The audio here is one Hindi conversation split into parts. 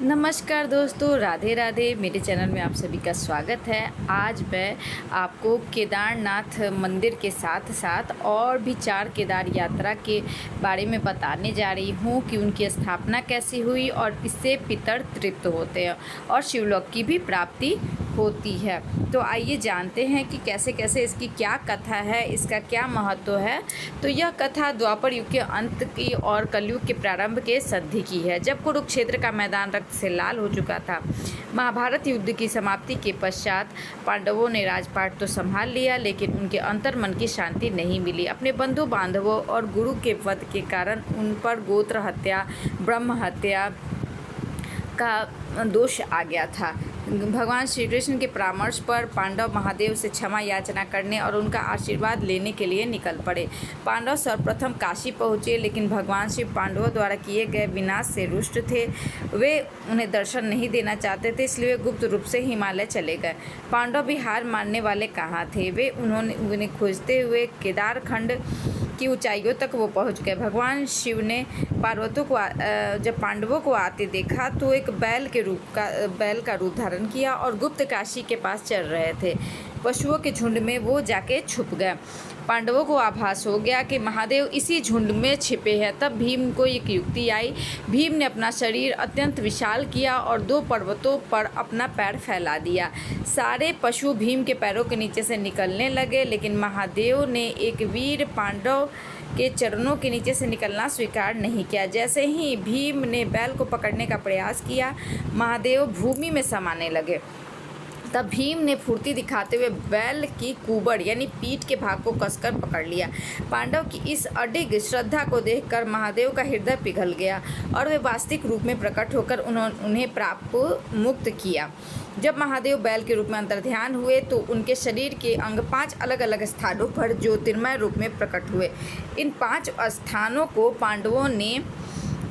नमस्कार दोस्तों, राधे राधे। मेरे चैनल में आप सभी का स्वागत है। आज मैं आपको केदारनाथ मंदिर के साथ साथ और भी 4 केदार यात्रा के बारे में बताने जा रही हूँ कि उनकी स्थापना कैसी हुई और इससे पितर तृप्त होते हैं और शिवलोक की भी प्राप्ति होती है। तो आइए जानते हैं कि कैसे कैसे इसकी क्या कथा है, इसका क्या महत्व है। तो यह कथा द्वापर युग के अंत की और कलयुग के प्रारंभ के संधि की है, जब कुरुक्षेत्र का मैदान रक्त से लाल हो चुका था। महाभारत युद्ध की समाप्ति के पश्चात पांडवों ने राजपाट तो संभाल लिया, लेकिन उनके अंतर्मन की शांति नहीं मिली। अपने बंधु बांधवों और गुरु के वध के कारण उन पर गोत्र हत्या, ब्रह्म हत्या का दोष आ गया था। भगवान श्री कृष्ण के परामर्श पर पांडव महादेव से क्षमा याचना करने और उनका आशीर्वाद लेने के लिए निकल पड़े। पांडव सर्वप्रथम काशी पहुँचे, लेकिन भगवान शिव पांडवों द्वारा किए गए विनाश से रुष्ट थे। वे उन्हें दर्शन नहीं देना चाहते थे, इसलिए वे गुप्त रूप से हिमालय चले गए। पांडव भी हार मानने वाले कहाँ थे। वे उन्हें खोजते हुए केदारखंड की ऊंचाइयों तक वो पहुंच गए। भगवान शिव ने जब पांडवों को आते देखा तो एक बैल का रूप धारण किया और गुप्त काशी के पास चल रहे थे। पशुओं के झुंड में वो जाके छुप गए। पांडवों को आभास हो गया कि महादेव इसी झुंड में छिपे हैं। तब भीम को एक युक्ति आई। भीम ने अपना शरीर अत्यंत विशाल किया और 2 पर्वतों पर अपना पैर फैला दिया। सारे पशु भीम के पैरों के नीचे से निकलने लगे, लेकिन महादेव ने एक वीर पांडव के चरणों के नीचे से निकलना स्वीकार नहीं किया। जैसे ही भीम ने बैल को पकड़ने का प्रयास किया, महादेव भूमि में समाने लगे। तब भीम ने फुर्ती दिखाते हुए बैल की कुबड़ यानी पीठ के भाग को कसकर पकड़ लिया। पांडव की इस अडिग श्रद्धा को देखकर महादेव का हृदय पिघल गया और वे वास्तविक रूप में प्रकट होकर उन्हें प्राप्त मुक्त किया। जब महादेव बैल के रूप में अंतर्ध्यान हुए तो उनके शरीर के अंग 5 अलग अलग स्थानों पर ज्योतिर्मय रूप में प्रकट हुए। इन 5 स्थानों को पांडवों ने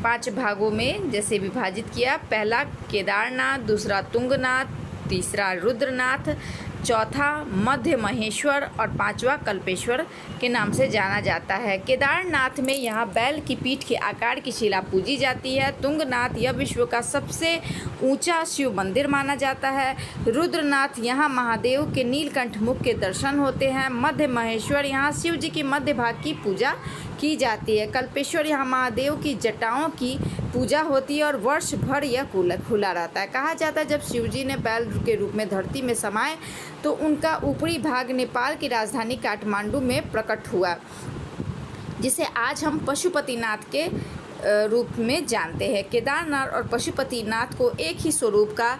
5 भागों में जैसे विभाजित किया। पहला केदारनाथ, दूसरा तुंगनाथ, तीसरा रुद्रनाथ, चौथा मध्य महेश्वर और 5वां कल्पेश्वर के नाम से जाना जाता है। केदारनाथ में यहाँ बैल की पीठ के आकार की शिला पूजी जाती है। तुंगनाथ यह विश्व का सबसे ऊंचा शिव मंदिर माना जाता है। रुद्रनाथ यहाँ महादेव के नीलकंठ मुख के दर्शन होते हैं। मध्य महेश्वर यहाँ शिव जी की मध्य भाग की पूजा की जाती है। कल्पेश्वर यहाँ महादेव की जटाओं की पूजा होती है और वर्ष भर यह खुला रहता है। कहा जाता है जब शिवजी ने बैल के रूप में धरती में समाये तो उनका ऊपरी भाग नेपाल की राजधानी काठमांडू में प्रकट हुआ, जिसे आज हम पशुपतिनाथ के रूप में जानते हैं। केदारनाथ और पशुपतिनाथ को एक ही स्वरूप का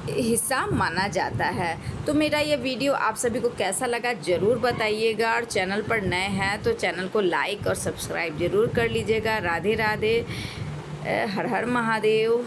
हिस्सा माना जाता है। तो मेरा ये वीडियो आप सभी को कैसा लगा ज़रूर बताइएगा, और चैनल पर नए हैं तो चैनल को लाइक और सब्सक्राइब ज़रूर कर लीजिएगा। राधे राधे, हर हर महादेव।